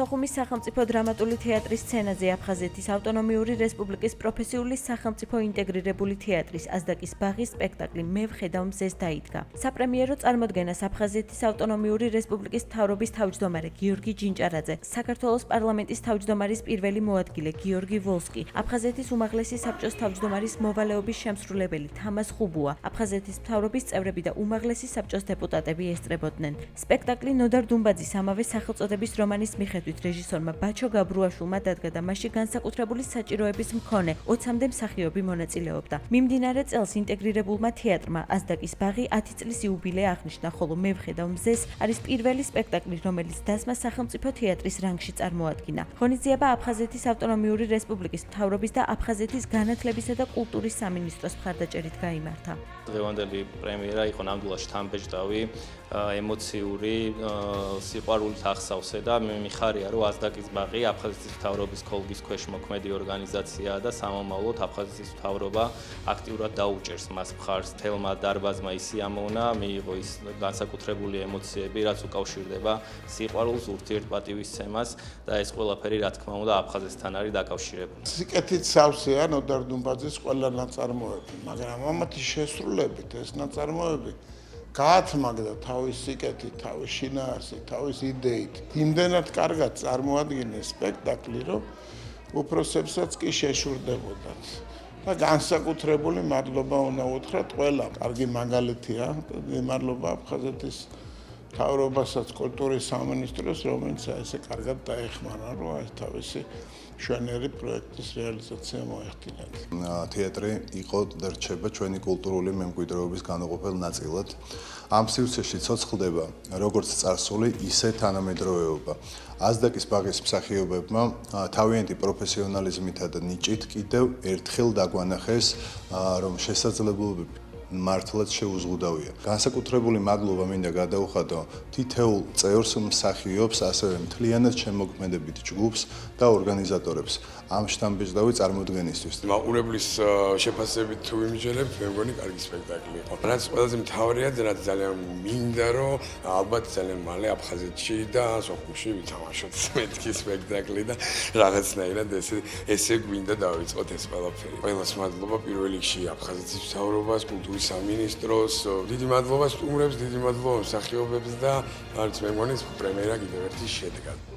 სოხუმის სახელმწიფო დრამატული თეატრის სცენაზე აფხაზეთის ავტონომიური რესპუბლიკის პროფესიული სახელმწიფო ინტეგრირებული თეატრის აზდაკის ბაღის სპექტაკლი მე ვხედავ მზეს დაიდგა. საპრემიერო წარმოდგენას აფხაზეთის ავტონომიური რესპუბლიკის მთავრობის თავმჯდომარე გიორგი ჯინჭარაძე, საქართველოს პარლამენტის თავმჯდომარის პირველი მოადგილე გიორგი ვოლსკი, აფხაზეთის უმაღლესი საბჭოს თავმჯდომარის მოვალეობის შემსრულებელი თამას ხუბუა, აფხაზეთის მთავრობის წევრები და უმაღლესი საბჭოს დეპუტატები ესწრებოდნენ. სპექტაკლი ნოდარ დუმბაძის ამავე სახელწოდების რომანის მიხედვით რეჟისორმა ბაჩო გაბრუაშვილმა დადგა და მასში განსაკუთრებული საჭიროების მქონე 20-მდე მსახიობი მონაწილეობდა. მიმდინარე წელს ინტეგრირებულმა თეატრმა აზდაკის ბაღი 10 წლის იუბილე აღნიშნა, ხოლო მე ვხედავ მზეს არის პირველი სპექტაკლი, რომელიც დასმა სახელმწიფო თეატრის რანგში წარმოადგინა. ღონისძიება აფხაზეთის ავტონომიური რესპუბლიკის მთავრობის და აფხაზეთის განათლებისა და კულტურის სამინისტროს მხარდაჭერით გაიმართა. დღევანდელი პრემიერა იყო ნამდვილად შთამბეჭდავი, ემოციური, სიყვარულით ახსავსე და მე მიხარია, რომ აზდაკის ბაღი აფხაზეთის მთავრობის ქოლგის ქვეშ მოქმედი ორგანიზაციაა და სამომავლოდ აფხაზეთის მთავრობა აქტიურად დაუჭერს მას მხარს. თელმა დარბაზმა ისი ამონა, მიიღო ის განსაკუთრებული ემოციები, რაც უკავშირდება სიყვარულს, ურთიერთპატივისცემას და ეს ყველაფერი, რა თქმა უნდა, აფხაზეთთან არის დაკავშირებული. სიკეთით სავსეა ნოდარ დუმბაძის ყველა ნაწარმოები, მაგრამ ამათი შესრულებით ეს ნაწარმოები გაათმაგდა თავის სიკეთით, თავის შინაარსით, თავის იდეით. იმდენად კარგად წარმოადგენს სპექტაკლი, რომ უფროსებსაც კი შეშურდებოდათ. და განსაკუთრებული მადლობა უნდა უთხრათ ყველამ. კარგი მაგალითია, მადლობა აფხაზეთის მთავრობასაც, კულტურის სამინისტროს, რომელიც ესე კარგად დაეხმარა, რომ ეს თავისი მშვენიერი პროექტის რეალიზაცია მოეხდინათ. თეატრი იყო და რჩება ჩვენი კულტურული მემკვიდრეობის განუყოფელ ნაწილად. ამ სივრცეში ცოცხლდება როგორც წარსული, ისე თანამედროვეობა. აზდაკის ბაღის მსახიობებმა თავიანთი პროფესიონალიზმითა და ნიჭით კიდევ ერთხელ დაგვანახეს, რომ შესაძლებლობები მართლაც შეუზღუდავია. განსაკუთრებული მადლობა მინდა გადაუხადო თითოეულ წევრს, მსახიობს, ასევე მთლიანად შემოქმედებით ჯგუფს და ორგანიზატორებს ამ შთამბეჭდავი წარმოდგენისთვის. მაყურებლის შეფასებით თუ ვიმჯერებთ, მე მგონი კარგი სპექტაკლი იყო. რაც ყველაზე მთავარია, რაც ძალიან მინდა, რომ ალბათ ძალიან მალე აფხაზეთში და სოხუმში ვითამაშოთ მეთქი სპექტაკლი და რაღაცნაირად ესე გვინდა დავიწყოთ ეს ყველაფერი. ყველას მადლობა პირველ რიგში აფხაზეთის მთავრობას, კულტურის სამინისტროს, დიდი მადლობა სტუმრებს, დიდი მადლობა მსახიობებს და არც მე მგონი პრემიერა კიდევ ერთი შედგა.